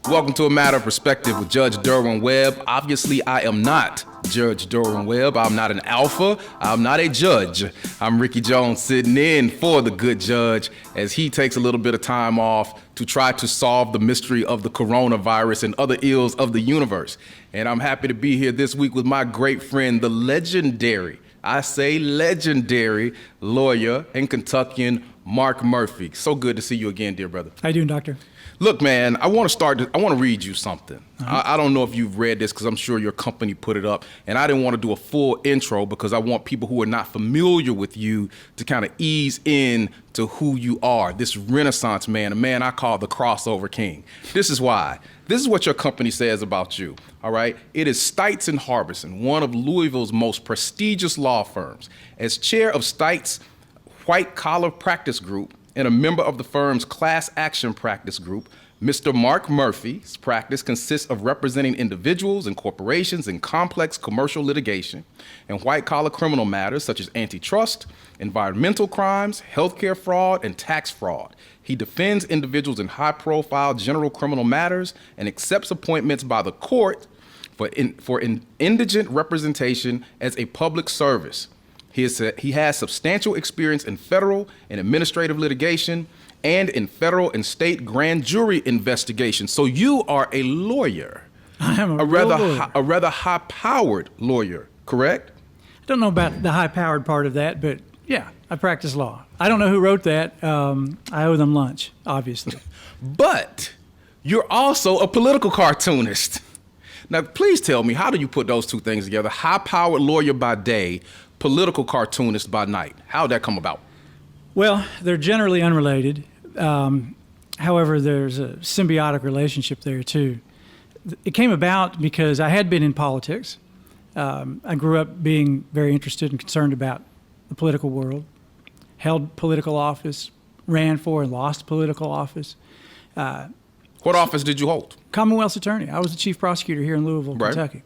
Welcome to A Matter of Perspective with Judge Derwin Webb. Obviously, I am not Judge Derwin Webb. I'm not an alpha. I'm not a judge. I'm Ricky Jones sitting in for the good judge as he takes a little bit of time off to try to solve the mystery of the coronavirus and other ills of the universe. And I'm happy to be here this week with my great friend, the legendary, I say legendary, lawyer and Kentuckian Marc Murphy. So good to see you again, dear brother. How you doing, doctor? Look, man, I want to read you something. I don't know if you've read this because I'm sure your company put it up, and I didn't want to do a full intro because I want people who are not familiar with you to kind of ease in to who you are, this Renaissance man, a man I call the crossover king. This is why. This is what your company says about you, all right? It is Stites and Harbison, one of Louisville's most prestigious law firms. As chair of Stites' White Collar Practice Group, and a member of the firm's class action practice group, Mr. Marc Murphy's practice consists of representing individuals and corporations in complex commercial litigation and white-collar criminal matters such as antitrust, environmental crimes, healthcare fraud, and tax fraud. He defends individuals in high-profile general criminal matters and accepts appointments by the court for indigent representation as a public service. He has substantial experience in federal and administrative litigation and in federal and state grand jury investigations. So you are a lawyer. I am a rather high-powered lawyer, correct? I don't know about the high-powered part of that, but yeah, I practice law. I don't know who wrote that. I owe them lunch, obviously. But you're also a political cartoonist. Now, please tell me, how do you put those two things together? High-powered lawyer by day, political cartoonist by night. How'd that come about? Well, they're generally unrelated. However, there's a symbiotic relationship there, too. It came about because I had been in politics. I grew up being very interested and concerned about the political world, held political office, ran for and lost political office. What office did you hold? Commonwealth's attorney. I was the chief prosecutor here in Louisville, right. Kentucky.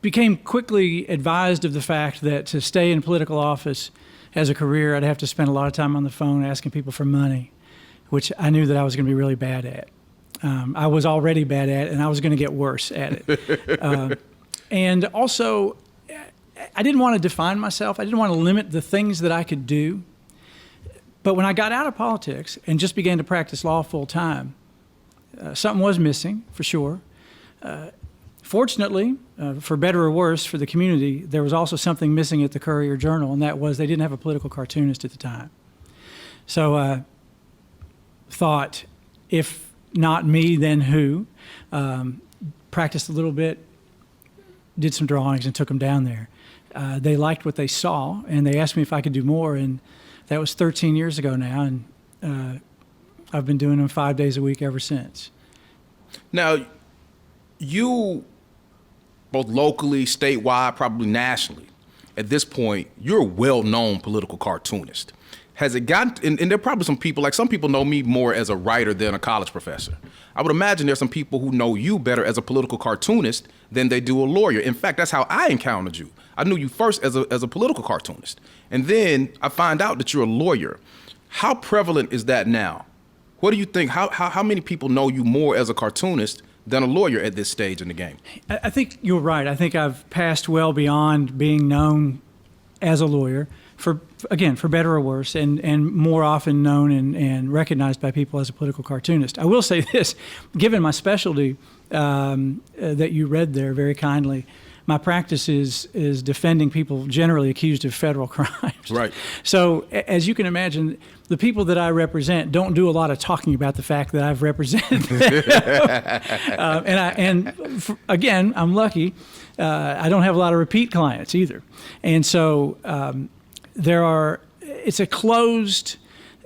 Became quickly advised of the fact that to stay in political office as a career, I'd have to spend a lot of time on the phone asking people for money, which I knew that I was going to be really bad at. I was already bad at it, and I was going to get worse at it. And also, I didn't want to define myself. I didn't want to limit the things that I could do. But when I got out of politics and just began to practice law full time, something was missing, for sure. Fortunately, for better or worse for the community, there was also something missing at the Courier-Journal, and that was they didn't have a political cartoonist at the time. So thought, if not me, then who? Practiced a little bit, did some drawings, and took them down there. They liked what they saw, and they asked me if I could do more, and that was 13 years ago now, and I've been doing them 5 days a week ever since. Now, you, both locally, statewide, probably nationally, at this point, you're a well-known political cartoonist. Has it gotten, and there are probably some people, like some people know me more as a writer than a college professor. I would imagine there's some people who know you better as a political cartoonist than they do a lawyer. In fact, that's how I encountered you. I knew you first as a political cartoonist. And then I find out that you're a lawyer. How prevalent is that now? What do you think? How many people know you more as a cartoonist than a lawyer at this stage in the game? I think you're right. I think I've passed well beyond being known as a lawyer, for better or worse, and more often known and recognized by people as a political cartoonist. I will say this, given my specialty that you read there very kindly, my practice is defending people generally accused of federal crimes. Right. So as you can imagine, the people that I represent don't do a lot of talking about the fact that I've represented them. Again, I'm lucky. I don't have a lot of repeat clients either. And so it's a closed,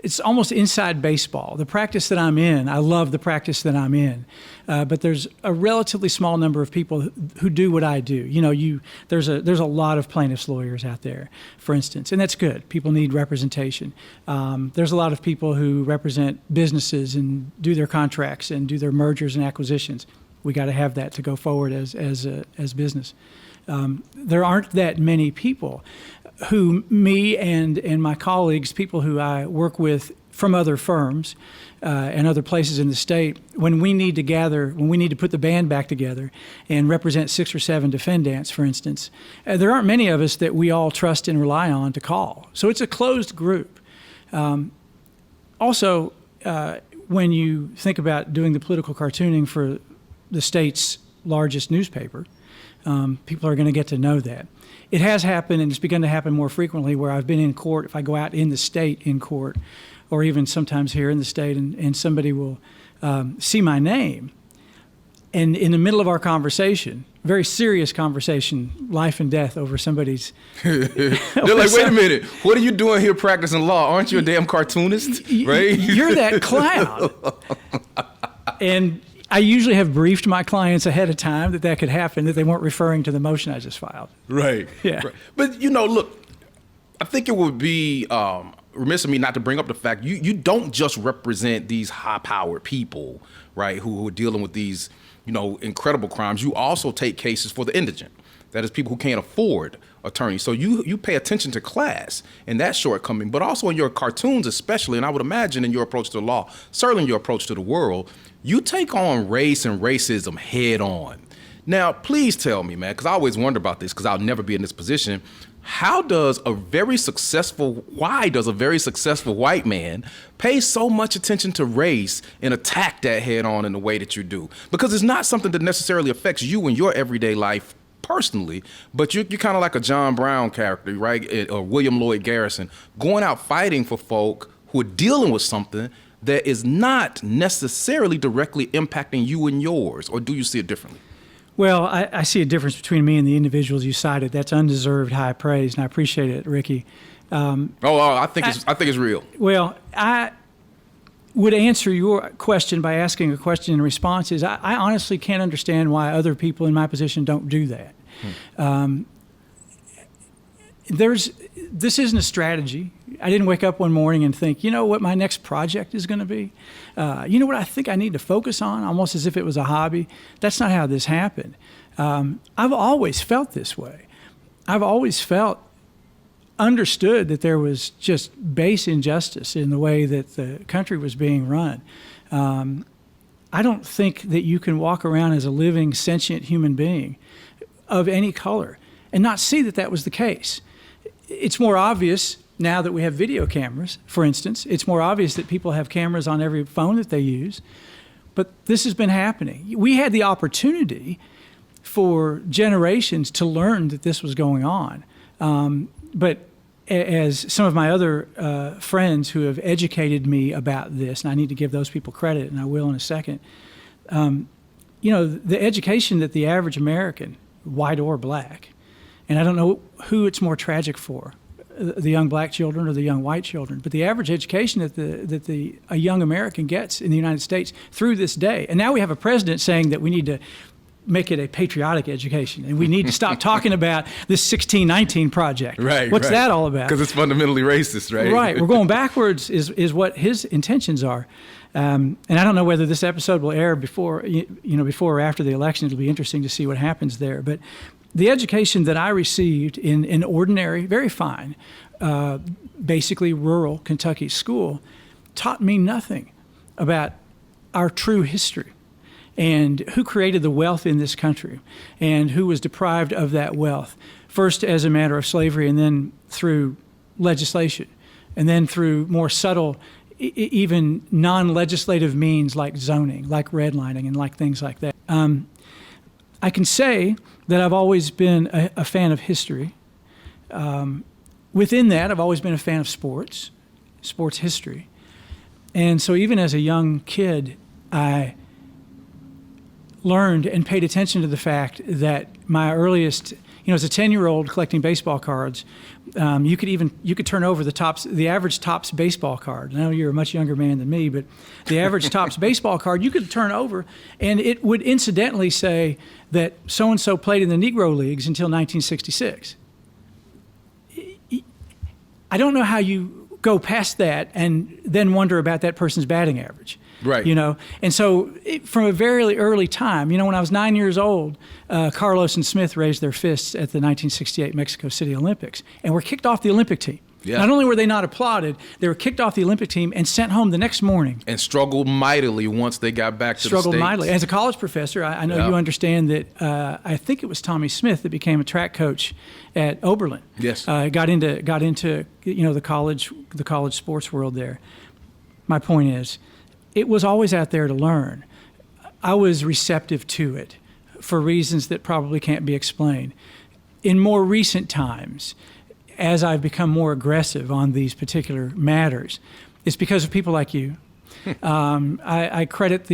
it's almost inside baseball. The practice that I'm in, I love the practice that I'm in. But there's a relatively small number of people who do what I do. You know, there's a lot of plaintiffs' lawyers out there, for instance, and that's good. People need representation. There's a lot of people who represent businesses and do their contracts and do their mergers and acquisitions. We got to have that to go forward as business. There aren't that many people who me and my colleagues, people who I work with from other firms and other places in the state, when we need to gather, when we need to put the band back together and represent 6 or 7 defendants, for instance, there aren't many of us that we all trust and rely on to call. So it's a closed group. Also, when you think about doing the political cartooning for the state's largest newspaper, people are going to get to know that. It has happened, and it's begun to happen more frequently, where I've been in court, if I go out in the state in court, or even sometimes here in the state, and somebody will see my name. And in the middle of our conversation, very serious conversation, life and death over somebody's... They're like, wait a minute, what are you doing here practicing law? Aren't you a damn cartoonist? Right? You're that clown. And I usually have briefed my clients ahead of time that could happen, that they weren't referring to the motion I just filed. Right. Yeah. Right. But, look, I think it would be remiss of me not to bring up the fact you don't just represent these high-powered people, right, who are dealing with these, incredible crimes. You also take cases for the indigent. That is, people who can't afford attorneys. So you pay attention to class and that shortcoming, but also in your cartoons especially, and I would imagine in your approach to the law, certainly in your approach to the world, you take on race and racism head on. Now, please tell me, man, because I always wonder about this, because I'll never be in this position. Why does a very successful white man pay so much attention to race and attack that head on in the way that you do? Because it's not something that necessarily affects you in your everyday life personally, but you're kind of like a John Brown character, right? Or William Lloyd Garrison, going out fighting for folk who are dealing with something that is not necessarily directly impacting you and yours. Or do you see it differently? Well, I see a difference between me and the individuals you cited. That's undeserved high praise, and I appreciate it, Ricky. I think it's real. Well, I would answer your question by asking a question in response. Is I honestly can't understand why other people in my position don't do that. This isn't a strategy. I didn't wake up one morning and think, you know what my next project is going to be? You know what I think I need to focus on, almost as if it was a hobby? That's not how this happened. I've always felt this way. I've always understood that there was just base injustice in the way that the country was being run. I don't think that you can walk around as a living, sentient human being of any color and not see that that was the case. It's more obvious now that we have video cameras, for instance. It's more obvious that people have cameras on every phone that they use. But this has been happening. We had the opportunity for generations to learn that this was going on. But as some of my other friends who have educated me about this, and I need to give those people credit, and I will in a second, the education that the average American, white or black, and I don't know who it's more tragic for, the young black children or the young white children, but the average education that a young American gets in the United States through this day. And now we have a president saying that we need to make it a patriotic education, and we need to stop talking about this 1619 project. Right. What's that all about? Because it's fundamentally racist, right? Right. We're going backwards is what his intentions are. And I don't know whether this episode will air before or after the election. It'll be interesting to see what happens there. But the education that I received in an ordinary, very fine, basically rural Kentucky school taught me nothing about our true history and who created the wealth in this country and who was deprived of that wealth, first as a matter of slavery and then through legislation and then through more subtle, even non-legislative means like zoning, like redlining, and like things like that. I can say that I've always been a fan of history. Within that, I've always been a fan of sports history. And so even as a young kid, I learned and paid attention to the fact that my earliest, as a 10-year-old collecting baseball cards, you could turn over the average Topps baseball card. I know you're a much younger man than me, but the average Topps baseball card you could turn over, and it would incidentally say that so-and-so played in the Negro Leagues until 1966. I don't know how you go past that and then wonder about that person's batting average. Right. And so from a very early time, when I was 9 years old, Carlos and Smith raised their fists at the 1968 Mexico City Olympics and were kicked off the Olympic team. Yeah. Not only were they not applauded, they were kicked off the Olympic team and sent home the next morning. And struggled mightily once they got back to the States. Struggled mightily. As a college professor, I know you understand that I think it was Tommy Smith that became a track coach at Oberlin. Yes. Got into the college sports world there. My point is, it was always out there to learn. I was receptive to it for reasons that probably can't be explained. In more recent times, as I've become more aggressive on these particular matters, it's because of people like you. I credit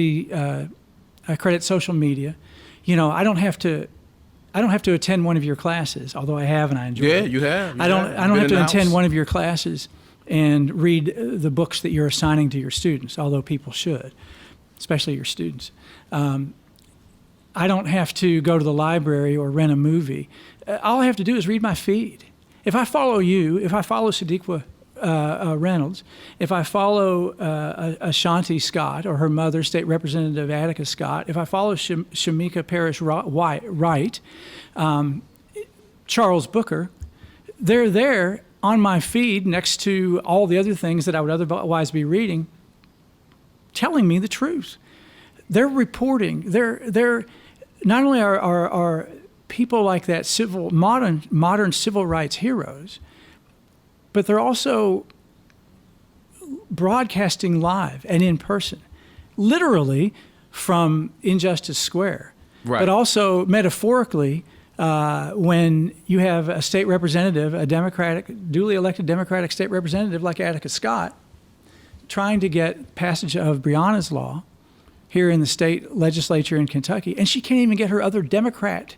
social media. I don't have to attend one of your classes, although I have and I enjoy it. Yeah, you have. I don't have to attend one of your classes and read the books that you're assigning to your students, although people should, especially your students. I don't have to go to the library or rent a movie. All I have to do is read my feed. If I follow you, if I follow Sadiqa Reynolds, if I follow Ashanti Scott or her mother, State Representative Attica Scott, if I follow Shamika Parrish Wright, Charles Booker, they're there on my feed next to all the other things that I would otherwise be reading, telling me the truth. They're reporting. They're not only are people like that modern civil rights heroes, but they're also broadcasting live and in person, literally from Injustice Square, right. But also metaphorically when you have a state representative, a duly elected Democratic state representative like Attica Scott, trying to get passage of Breonna's law here in the state legislature in Kentucky, and she can't even get her other Democrat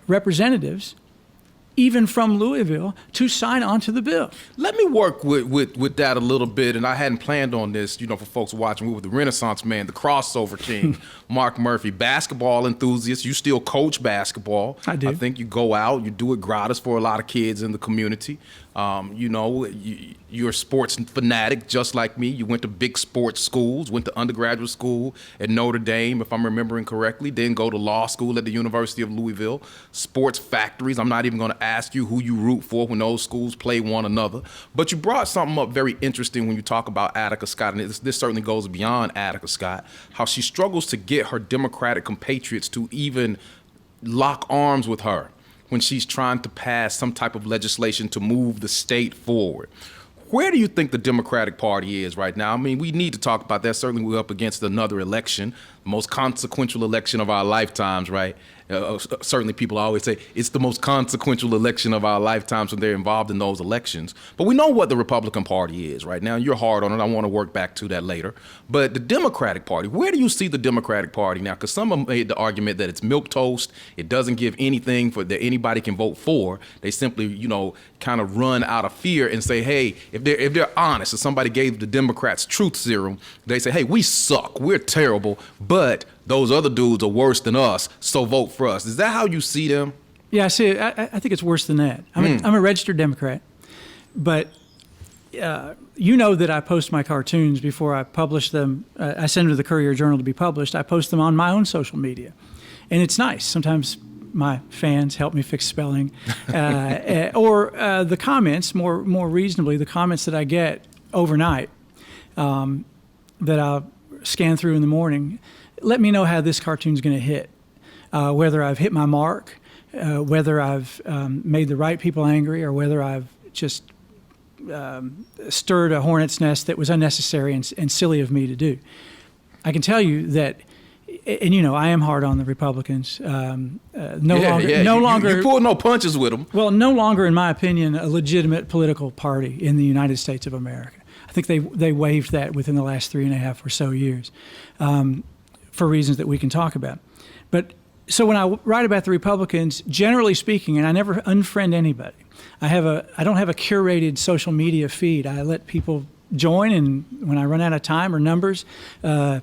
representatives, even from Louisville, to sign on to the bill. Let me work with that a little bit, and I hadn't planned on this, for folks watching. We were the Renaissance man, the crossover king, Marc Murphy, basketball enthusiast. You still coach basketball. I do. I think you go out, you do it gratis for a lot of kids in the community. You're a sports fanatic just like me. You went to big sports schools, went to undergraduate school at Notre Dame, if I'm remembering correctly, then go to law school at the University of Louisville. Sports factories. I'm not even going to ask you who you root for when those schools play one another. But you brought something up very interesting when you talk about Attica Scott, and this certainly goes beyond Attica Scott, how she struggles to get her Democratic compatriots to even lock arms with her when she's trying to pass some type of legislation to move the state forward. Where do you think the Democratic Party is right now? I mean, we need to talk about that. Certainly we're up against another election, the most consequential election of our lifetimes, right? Certainly people always say it's the most consequential election of our lifetimes when they're involved in those elections. But we know what the Republican Party is right now. You're hard on it. I want to work back to that later. But the Democratic Party, where do you see the Democratic Party now? Because some have made the argument that it's milquetoast. It doesn't give anything that anybody can vote for. They simply, kind of run out of fear and say, hey, if they're honest, if somebody gave the Democrats truth serum, they say, hey, we suck. We're terrible. But those other dudes are worse than us, so vote for us. Is that how you see them? Yeah, I see it. I think it's worse than that. I'm a registered Democrat, but you know that I post my cartoons before I publish them. I send them to the Courier-Journal to be published. I post them on my own social media, and it's nice. Sometimes my fans help me fix spelling, or the comments, more reasonably, the comments that I get overnight that I'll scan through in the morning. Let me know how this cartoon's going to hit, whether I've hit my mark, whether I've made the right people angry, or whether I've just stirred a hornet's nest that was unnecessary and silly of me to do. I can tell you that, and I am hard on the Republicans. No longer. You pull no punches with them. Well, no longer, in my opinion, a legitimate political party in the United States of America. I think they waived that within the last 3.5 or so years. For reasons that we can talk about. But so when I write about the Republicans, generally speaking, and I never unfriend anybody, I don't have a curated social media feed. I let people join, and when I run out of time or numbers,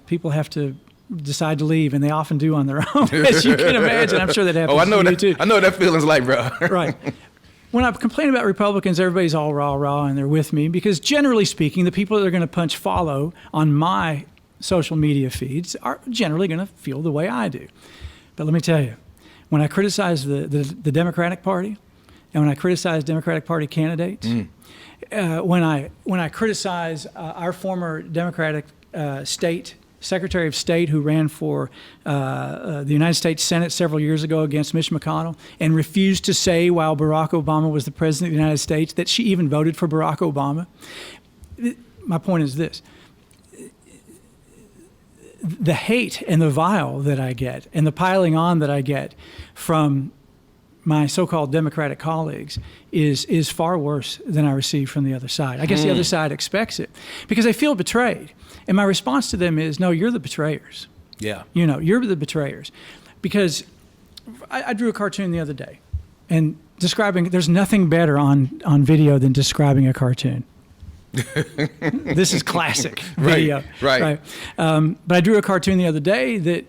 people have to decide to leave, and they often do on their own, as you can imagine. I'm sure that happens to you too. I know what that feeling's like, bro. Right. when I complain about Republicans, everybody's all rah, and they're with me because generally speaking, the people that are going to punch follow on my social media feeds are generally going to feel the way I do. But let me tell you, when I criticize the Democratic Party and when I criticize Democratic Party candidates, when I criticize our former Democratic Secretary of State who ran for the United States Senate several years ago against Mitch McConnell and refused to say while Barack Obama was the President of the United States that she even voted for Barack Obama. My point is this. The hate and the vile that I get and the piling on that I get from my so-called Democratic colleagues is far worse than I receive from the other side. I guess the other side expects it because they feel betrayed. And my response to them is, no, you're the betrayers. Yeah. You're the betrayers. Because I drew a cartoon the other day and there's nothing better on video than describing a cartoon. This is classic video. Right. But I drew a cartoon the other day that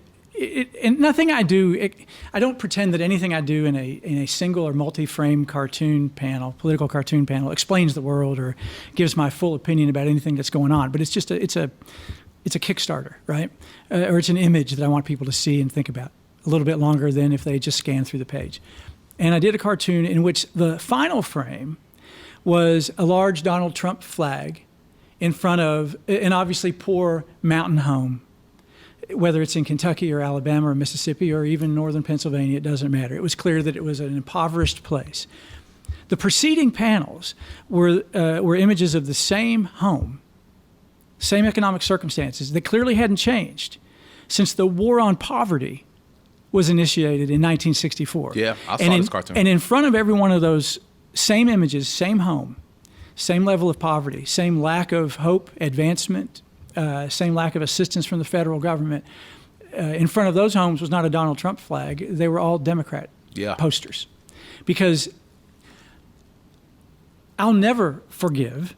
and nothing I do, I don't pretend that anything I do in a single or multi-frame cartoon panel, political cartoon panel, explains the world or gives my full opinion about anything that's going on. But it's just it's a Kickstarter, right? Or it's an image that I want people to see and think about a little bit longer than if they just scan through the page. And I did a cartoon in which the final frame was a large Donald Trump flag in front of an obviously poor mountain home. Whether it's in Kentucky or Alabama or Mississippi or even northern Pennsylvania, it doesn't matter. It was clear that it was an impoverished place. The preceding panels were images of the same home, same economic circumstances that clearly hadn't changed since the war on poverty was initiated in 1964. Yeah, I saw this cartoon. And in front of every one of those same images, same home, same level of poverty, same lack of hope, advancement, same lack of assistance from the federal government. In front of those homes was not a Donald Trump flag. They were all Democrat posters. Because I'll never forgive,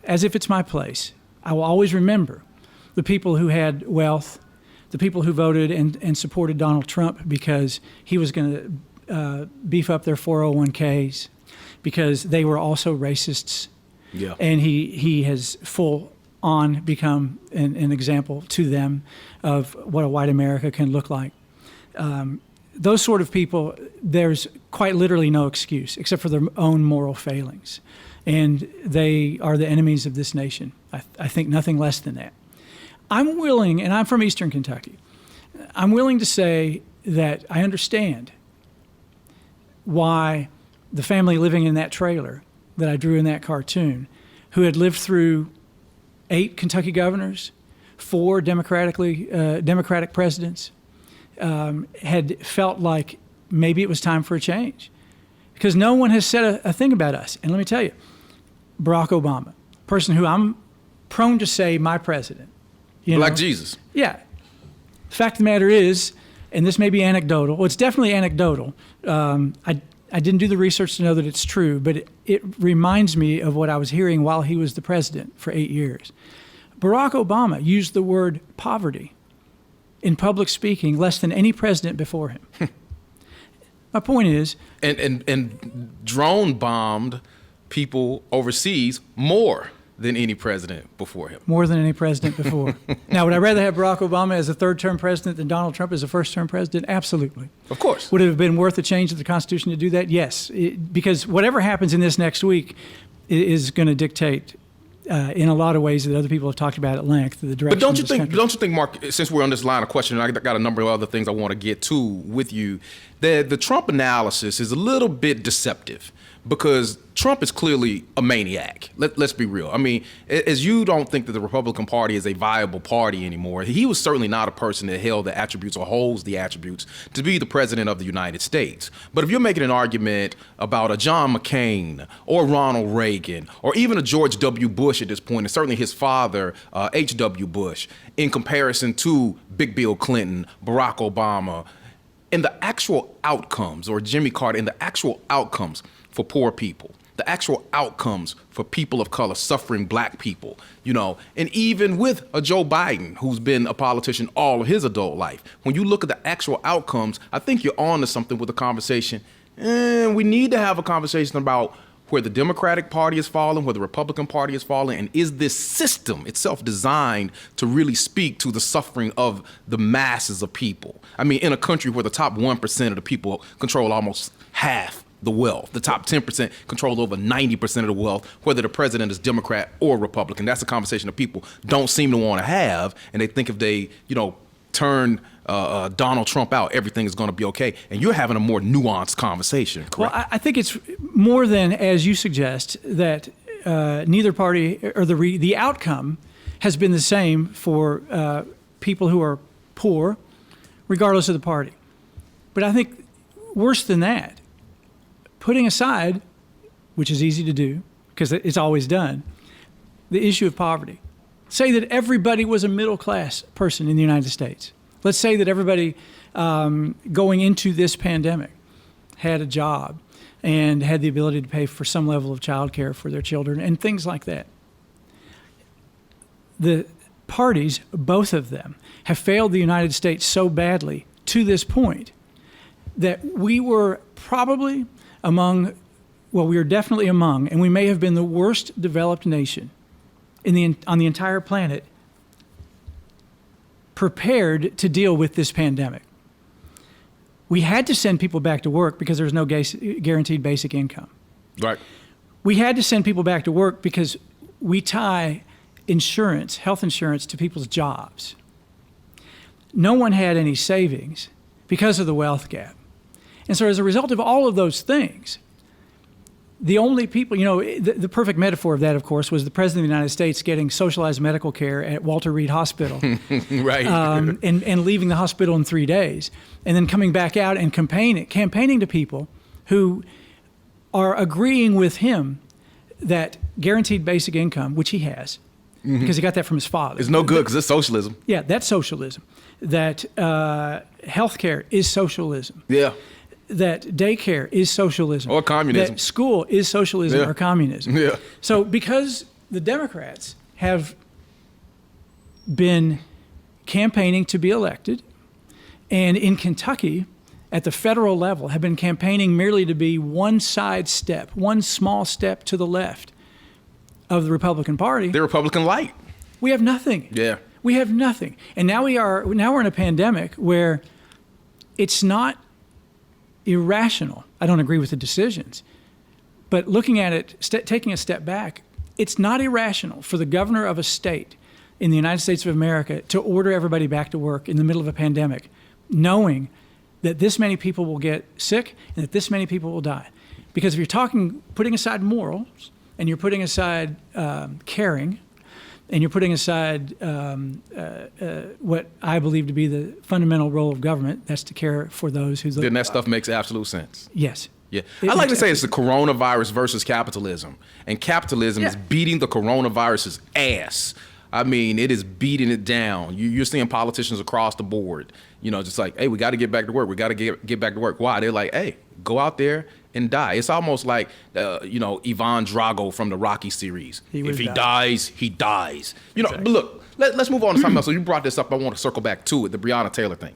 as if it's my place. I will always remember the people who had wealth, the people who voted and supported Donald Trump because he was going to beef up their 401ks, because they were also racists. Yeah. And he has full on become an example to them of what a white America can look like. Those sort of people, there's quite literally no excuse except for their own moral failings. And they are the enemies of this nation. I think nothing less than that. I'm willing, and I'm from Eastern Kentucky, I'm willing to say that I understand why the family living in that trailer that I drew in that cartoon, who had lived through 8 Kentucky governors, 4 Democratic presidents, had felt like maybe it was time for a change. Because no one has said a thing about us. And let me tell you, Barack Obama, person who I'm prone to say my president. Like Jesus. Yeah. The fact of the matter is, and this may be anecdotal, well, it's definitely anecdotal. I didn't do the research to know that it's true, but it reminds me of what I was hearing while he was the president for 8 years. Barack Obama used the word poverty in public speaking less than any president before him. My point is... And drone bombed people overseas more than any president before him. More than any president before. Now, would I rather have Barack Obama as a third-term president than Donald Trump as a first-term president? Absolutely. Of course. Would it have been worth a change of the Constitution to do that? Yes. Because whatever happens in this next week is going to dictate, in a lot of ways that other people have talked about at length, the direction of this country. Don't you think, Mark, since we're on this line of questioning, I got a number of other things I want to get to with you, that the Trump analysis is a little bit deceptive? Because Trump is clearly a maniac. Let's be real. I mean, as you don't think that the Republican Party is a viable party anymore, he was certainly not a person that held the attributes or holds the attributes to be the president of the United States. But if you're making an argument about a John McCain or Ronald Reagan or even a George W. Bush at this point, and certainly his father, H.W. Bush, in comparison to Big Bill Clinton, Barack Obama, and the actual outcomes, or Jimmy Carter, and the actual outcomes for poor people, the actual outcomes for people of color, suffering black people, and even with a Joe Biden, who's been a politician all of his adult life, when you look at the actual outcomes, I think you're on to something with the conversation. we need to have a conversation about where the Democratic Party is falling, where the Republican Party is falling, and is this system itself designed to really speak to the suffering of the masses of people? I mean, in a country where the top 1% of the people control almost half the wealth, the top 10% control over 90% of the wealth, whether the president is Democrat or Republican. That's a conversation that people don't seem to want to have, and they think if they, turn Donald Trump out, everything is going to be okay. And you're having a more nuanced conversation, correct? Well, I think it's more than, as you suggest, that neither party or the outcome has been the same for people who are poor, regardless of the party. But I think worse than that, putting aside, which is easy to do because it's always done, the issue of poverty. Say that everybody was a middle-class person in the United States. Let's say that everybody going into this pandemic had a job and had the ability to pay for some level of child care for their children and things like that. The parties, both of them, have failed the United States so badly to this point that we were probably we were definitely among, and we may have been the worst developed nation on the entire planet prepared to deal with this pandemic. We had to send people back to work because there was no guaranteed basic income. Right. We had to send people back to work because we tie insurance, health insurance, to people's jobs. No one had any savings because of the wealth gap. And so as a result of all of those things, the only people, the perfect metaphor of that, of course, was the President of the United States getting socialized medical care at Walter Reed Hospital. Right. And leaving the hospital in 3 days. And then coming back out and campaigning to people who are agreeing with him that guaranteed basic income, which he has, because he got that from his father. It's no good because it's socialism. Yeah, that's socialism. That healthcare is socialism. Yeah. That daycare is socialism. Or communism. That school is socialism or communism. Yeah. So because the Democrats have been campaigning to be elected, and in Kentucky, at the federal level, have been campaigning merely to be one small step to the left of the Republican Party. They're Republican light. We have nothing. Yeah. We have nothing. And now we're in a pandemic where it's not irrational. I don't agree with the decisions. But looking at it, taking a step back, it's not irrational for the governor of a state in the United States of America to order everybody back to work in the middle of a pandemic, knowing that this many people will get sick and that this many people will die. Because if you're putting aside morals, and you're putting aside caring, and you're putting aside what I believe to be the fundamental role of government, that's to care for those who... Then that stuff makes absolute sense. Yes. Yeah. I like to say it's the coronavirus versus capitalism. And capitalism is beating the coronavirus's ass. I mean, it is beating it down. You're seeing politicians across the board, just like, hey, we got to get back to work. We got to get back to work. Why? They're like, hey, go out there and die. It's almost like, Ivan Drago from the Rocky series. If he dies, he dies. Exactly. But look, let's move on to something else. So you brought this up. I want to circle back to it, the Breonna Taylor thing.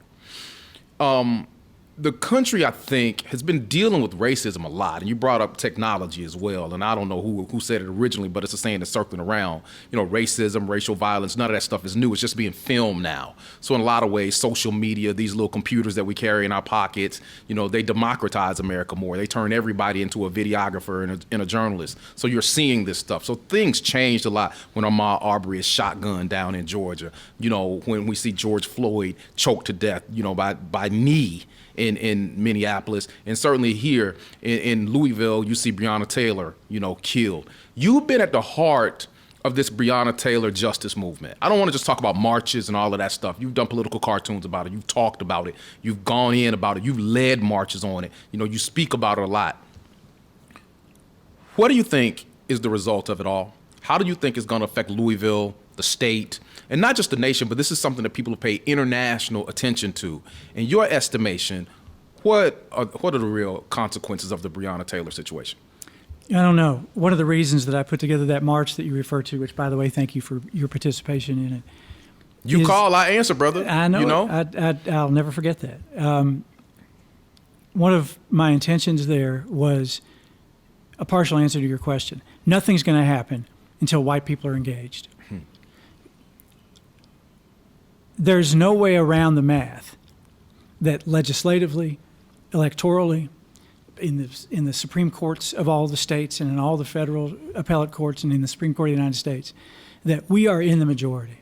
The country, I think, has been dealing with racism a lot. And you brought up technology as well. And I don't know who said it originally, but it's a saying that's circling around. Racism, racial violence, none of that stuff is new. It's just being filmed now. So in a lot of ways, social media, these little computers that we carry in our pockets, they democratize America more. They turn everybody into a videographer and a journalist. So you're seeing this stuff. So things changed a lot when Ahmaud Arbery is shotgunned down in Georgia. When we see George Floyd choked to death, by knee in Minneapolis, and certainly here in Louisville, you see Breonna Taylor, killed. You've been at the heart of this Breonna Taylor justice movement. I don't want to just talk about marches and all of that stuff. You've done political cartoons about it. You've talked about it. You've gone in about it. You've led marches on it. You speak about it a lot. What do you think is the result of it all? How do you think it's going to affect Louisville, the state, and not just the nation, but this is something that people pay international attention to. In your estimation, what are the real consequences of the Breonna Taylor situation? I don't know. One of the reasons that I put together that march that you referred to, which, by the way, thank you for your participation in it. You call, I answer, brother. I know. I'll never forget that. one of my intentions there was a partial answer to your question. Nothing's going to happen until white people are engaged. There's no way around the math that legislatively, electorally, in the Supreme Courts of all the states and in all the federal appellate courts and in the Supreme Court of the United States, that we are in the majority.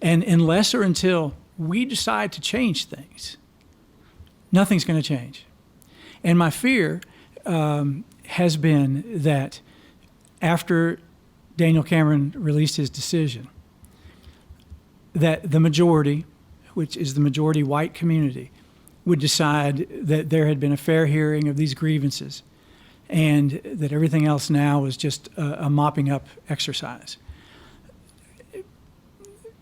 And unless or until we decide to change things, nothing's going to change. And my fear has been that after Daniel Cameron released his decision, that the majority, which is the majority white community, would decide that there had been a fair hearing of these grievances and that everything else now was just a mopping up exercise.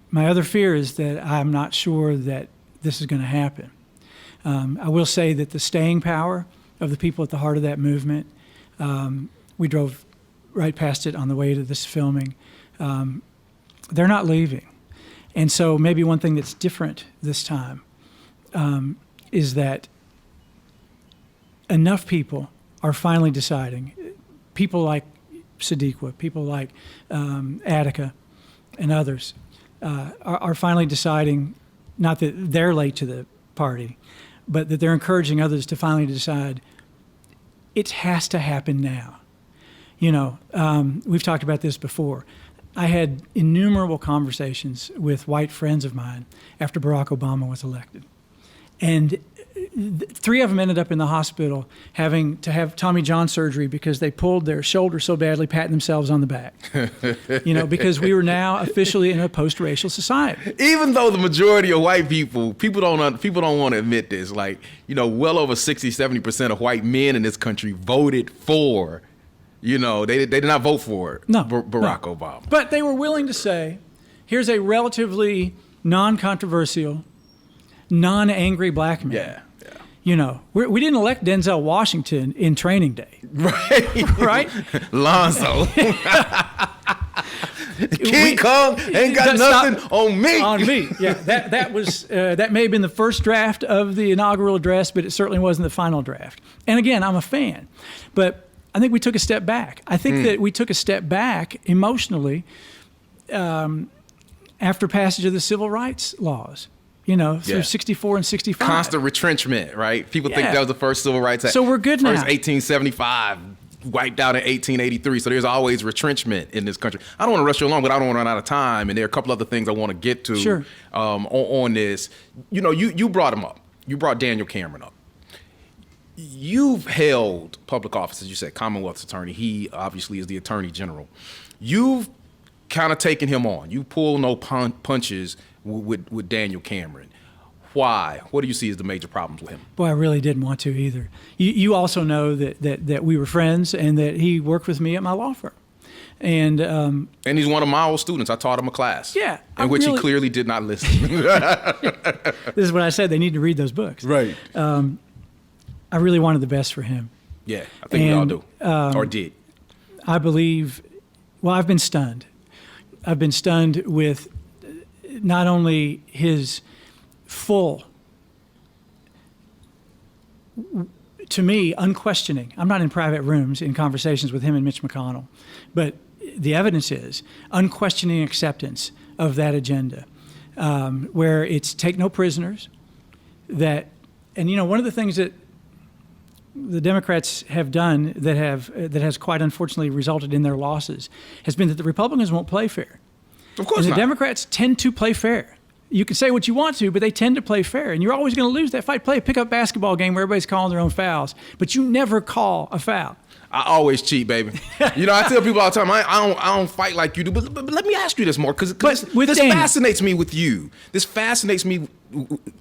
My other fear is that I'm not sure that this is going to happen. I will say that the staying power of the people at the heart of that movement, we drove right past it on the way to this filming, they're not leaving. And so maybe one thing that's different this time is that enough people are finally deciding, people like Sadiqa, people like Attica and others, are finally deciding, not that they're late to the party, but that they're encouraging others to finally decide it has to happen now. You know, we've talked about this before. I had innumerable conversations with white friends of mine after Barack Obama was elected. And three of them ended up in the hospital having to have Tommy John surgery because they pulled their shoulder so badly, patting themselves on the back. You know, because we were now officially in a post-racial society. Even though the majority of white people don't want to admit this, like, you know, well over 60-70% of white men in this country voted for, you know, they did not vote for Barack Obama. But they were willing to say, here's a relatively non-controversial, non-angry black man. Yeah. You know, we didn't elect Denzel Washington in Training Day. Right. Right? Lonzo. King Kong ain't got nothing on me. On me. Yeah, that was that may have been the first draft of the inaugural address, but it certainly wasn't the final draft. And again, I'm a fan. But I think we took a step back. I think that we took a step back emotionally after passage of the civil rights laws. You know, through 64 and 65. Constant retrenchment, right? People think that was the first civil rights act. So we're good now. First 1875, wiped out in 1883. So there's always retrenchment in this country. I don't want to rush you along, but I don't want to run out of time. And there are a couple other things I want to get to on this. You know, you brought him up. You brought Daniel Cameron up. You've held public office, as you said, Commonwealth's attorney. He obviously is the attorney general. You've kind of taken him on. You pull no punches with Daniel Cameron. Why? What do you see as the major problems with him? Boy, I really didn't want to either. You also know that we were friends and that he worked with me at my law firm. And he's one of my old students. I taught him a class. Yeah. In which he clearly did not listen. This is what I said. They need to read those books. Right. I really wanted the best for him. Yeah, I think we all do. Or did. I believe, well, I've been stunned. I've been stunned with not only his full, to me, unquestioning, I'm not in private rooms in conversations with him and Mitch McConnell, but the evidence is unquestioning acceptance of that agenda, where it's take no prisoners, and you know, one of the things that the Democrats have done that has quite unfortunately resulted in their losses has been that the Republicans won't play fair. Of course and the Democrats tend to play fair. You can say what you want to, but they tend to play fair. And you're always going to lose that fight. Play a pickup basketball game where everybody's calling their own fouls, but you never call a foul. I always cheat, baby. You know, I tell people all the time, I don't fight like you do. But let me ask you this more, because this fascinates me with you. This fascinates me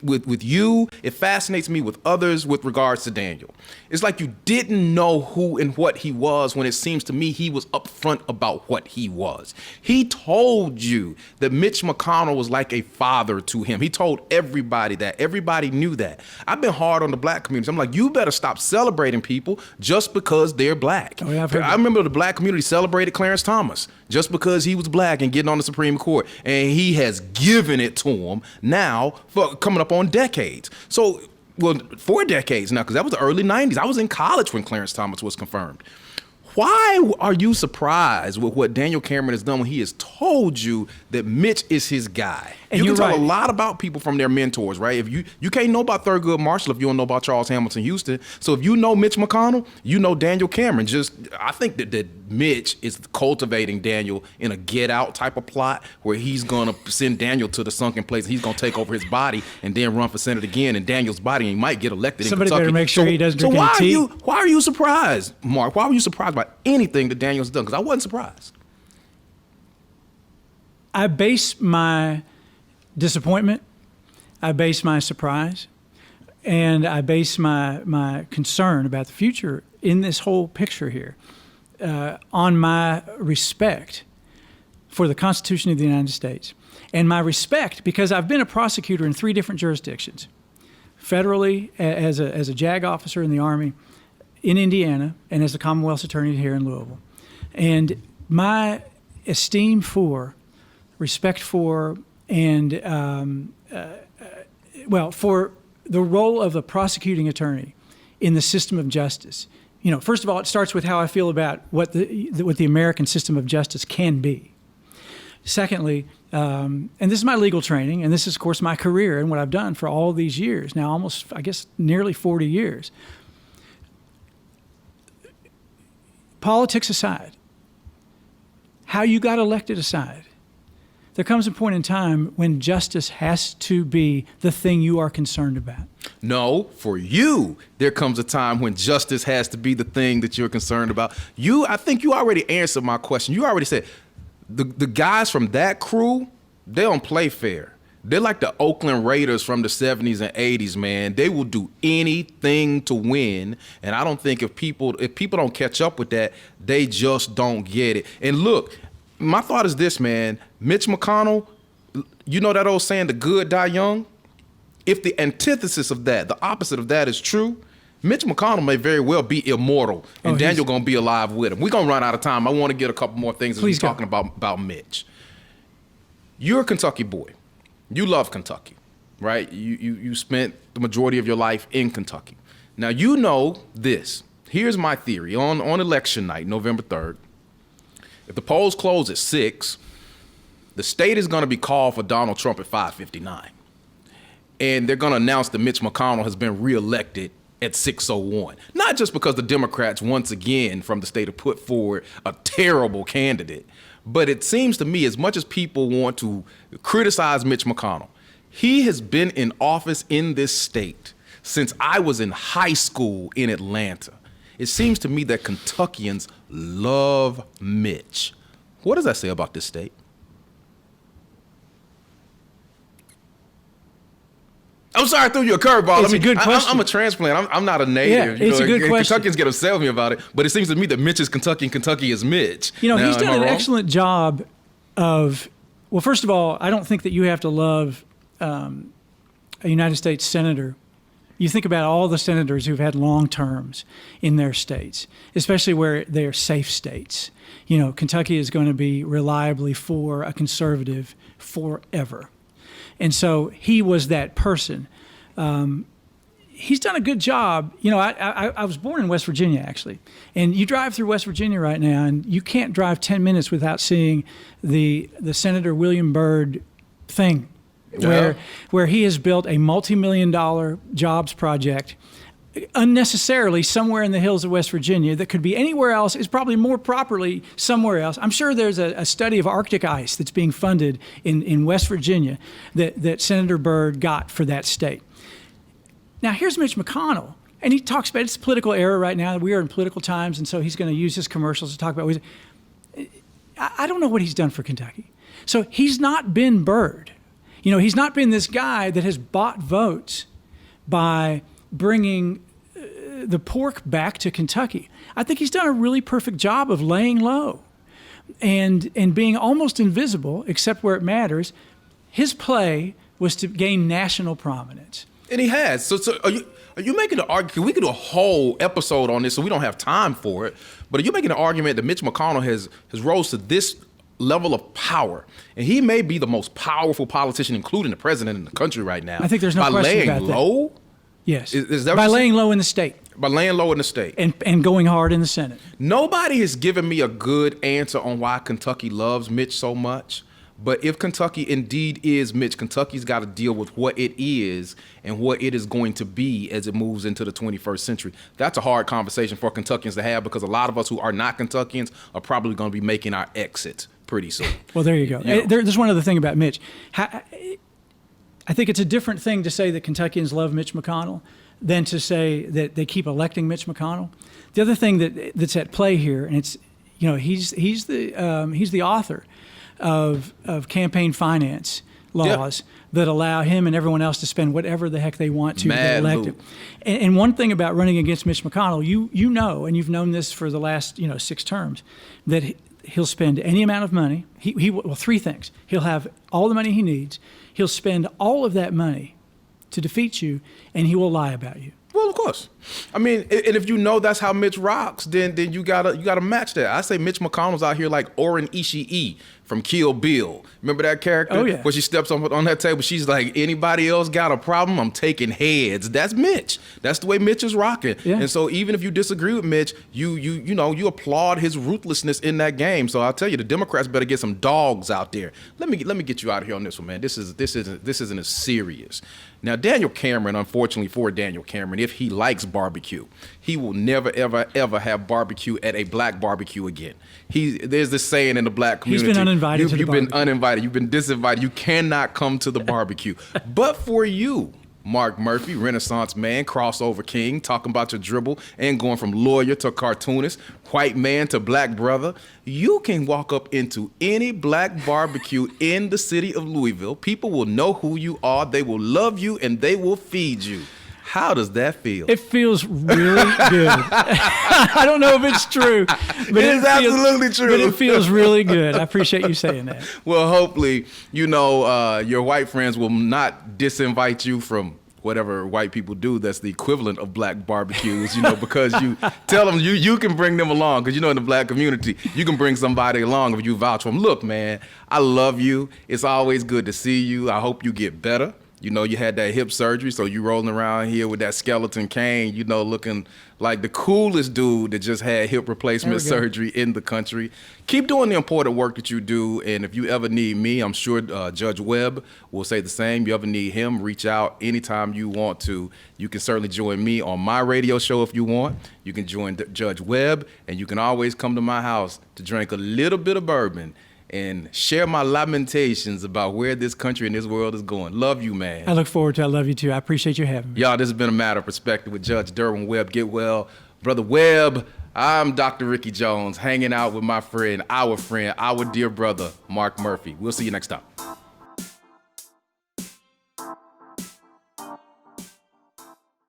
with you. It fascinates me with others with regards to Daniel. It's like you didn't know who and what he was when it seems to me he was upfront about what he was. He told you that Mitch McConnell was like a father to him. He told everybody that. Everybody knew that. I've been hard on the black community. I'm like, you better stop celebrating people just because they're black. Oh, yeah, I remember the black community celebrated Clarence Thomas just because he was black and getting on the Supreme Court. And he has given it to him now for coming up on decades. So well, 4 decades now, because that was the early 90s. I was in college when Clarence Thomas was confirmed. Why are you surprised with what Daniel Cameron has done when he has told you that Mitch is his guy? And you can tell a lot about people from their mentors, right? If you can't know about Thurgood Marshall if you don't know about Charles Hamilton Houston. So if you know Mitch McConnell, you know Daniel Cameron. I think that Mitch is cultivating Daniel in a Get Out type of plot where he's gonna send Daniel to the sunken place and he's gonna take over his body and then run for Senate again in Daniel's body, and he might get elected in Kentucky. Somebody better make sure he doesn't drink any tea. Why are you surprised, Mark? Why were you surprised by anything that Daniel's done? Because I wasn't surprised. I base my disappointment, I base my surprise, and I base my concern about the future in this whole picture here on my respect for the Constitution of the United States. And my respect because I've been a prosecutor in 3 different jurisdictions. Federally, as a JAG officer in the Army in Indiana, and as the Commonwealth's attorney here in Louisville. And my esteem for, respect for, and for the role of the prosecuting attorney in the system of justice. You know, first of all, it starts with how I feel about what the American system of justice can be. Secondly, and this is my legal training, and this is, of course, my career and what I've done for all these years, now almost, I guess, nearly 40 years. Politics aside, how you got elected aside, there comes a point in time when justice has to be the thing you are concerned about. No, for you, there comes a time when justice has to be the thing that you're concerned about. I think you already answered my question. You already said the guys from that crew, they don't play fair. They're like the Oakland Raiders from the 70s and 80s, man. They will do anything to win. And I don't think if people don't catch up with that, they just don't get it. And look, my thought is this, man. Mitch McConnell, you know that old saying, the good die young? If the antithesis of that, the opposite of that is true, Mitch McConnell may very well be immortal, and Daniel going to be alive with him. We're going to run out of time. I want to get a couple more things as we're talking about Mitch. You're a Kentucky boy. You love Kentucky, right? You spent the majority of your life in Kentucky. Now, you know this. Here's my theory. On election night, November 3rd, if the polls close at 6, the state is going to be called for Donald Trump at 5:59. And they're going to announce that Mitch McConnell has been reelected at 6:01. Not just because the Democrats, once again, from the state have put forward a terrible candidate, but it seems to me, as much as people want to criticize Mitch McConnell, he has been in office in this state since I was in high school in Atlanta. It seems to me that Kentuckians love Mitch. What does that say about this state? I'm sorry I threw you a curveball. It's a good question. I'm a transplant. I'm not a native. Yeah, it's a good question. Kentuckians get upset with me about it, but it seems to me that Mitch is Kentucky and Kentucky is Mitch. You know, he's done an excellent job of, well, first of all, I don't think that you have to love a United States senator. You think about all the senators who've had long terms in their states, especially where they're safe states. You know, Kentucky is going to be reliably for a conservative forever. And so he was that person. He's done a good job. You know, I was born in West Virginia, actually. And you drive through West Virginia right now, and you can't drive 10 minutes without seeing the Senator William Byrd thing, where he has built a multi-million-dollar jobs project unnecessarily somewhere in the hills of West Virginia that could be anywhere else, is probably more properly somewhere else. I'm sure there's a study of Arctic ice that's being funded in West Virginia that Senator Byrd got for that state. Now, here's Mitch McConnell, and he talks about it's a political era right now. We are in political times, and so he's going to use his commercials to talk about I don't know what he's done for Kentucky. So he's not been Byrd. You know, he's not been this guy that has bought votes by bringing the pork back to Kentucky. I think he's done a really perfect job of laying low and being almost invisible, except where it matters. His play was to gain national prominence. And he has. So are you making an argument? We could do a whole episode on this, so we don't have time for it. But are you making an argument that Mitch McConnell has rose to this level of power, and he may be the most powerful politician, including the president in the country right now? I think there's no question about that. By laying low? Yes. Is that what by you're laying low in the state By laying low in the state. and going hard in the Senate. Nobody has given me a good answer on why Kentucky loves Mitch so much. But if Kentucky indeed is Mitch, Kentucky's got to deal with what it is and what it is going to be as it moves into the 21st century. That's a hard conversation for Kentuckians to have, because a lot of us who are not Kentuckians are probably going to be making our exit pretty soon. Well, there you go. You know. There's one other thing about Mitch. I think it's a different thing to say that Kentuckians love Mitch McConnell than to say that they keep electing Mitch McConnell. The other thing that's at play here, and it's, he's the author of campaign finance laws that allow him and everyone else to spend whatever the heck they want to get elected. And one thing about running against Mitch McConnell, you know, and you've known this for the last 6 terms, that he'll spend any amount of money. Well, 3 things. He'll have all the money he needs. He'll spend all of that money to defeat you, and he will lie about you. Well, of course. I mean, and if you know that's how Mitch rocks, then you gotta match that. I say Mitch McConnell's out here like Oren Ishii from Kill Bill. Remember that character? Oh, yeah. Where she steps on that table, she's like, anybody else got a problem? I'm taking heads. That's Mitch. That's the way Mitch is rocking. Yeah. And so even if you disagree with Mitch, you applaud his ruthlessness in that game. So I'll tell you, the Democrats better get some dogs out there. Let me get you out of here on this one, man. This isn't as serious. Now, Daniel Cameron, unfortunately for Daniel Cameron, if he likes barbecue, he will never, ever, ever have barbecue at a black barbecue again. There's this saying in the black community. He's been uninvited to the You've been barbecue. uninvited. You've been disinvited. You cannot come to the barbecue. But for you, Marc Murphy, Renaissance man, crossover king, talking about your dribble and going from lawyer to cartoonist, white man to black brother, you can walk up into any black barbecue in the city of Louisville. People will know who you are. They will love you and they will feed you. How does that feel? It feels really good. I don't know if it's true, but It is absolutely true. But it feels really good. I appreciate you saying that. Well, hopefully, your white friends will not disinvite you from whatever white people do that's the equivalent of black barbecues, because you tell them you can bring them along, because in the black community, you can bring somebody along if you vouch for them. Look, man, I love you. It's always good to see you. I hope you get better. You had that hip surgery, so you rolling around here with that skeleton cane, looking like the coolest dude that just had hip replacement surgery in the country. Keep doing the important work that you do, and if you ever need me, I'm sure Judge Webb will say the same. You ever need him, reach out anytime you want to. You can certainly join me on my radio show if you want. You can join Judge Webb, and you can always come to my house to drink a little bit of bourbon and share my lamentations about where this country and this world is going. Love you, man. I look forward to it. I love you too. I appreciate you having me. Y'all, this has been A Matter of Perspective with Judge Derwin Webb. Get well. Brother Webb, I'm Dr. Ricky Jones, hanging out with my friend, our dear brother, Marc Murphy. We'll see you next time.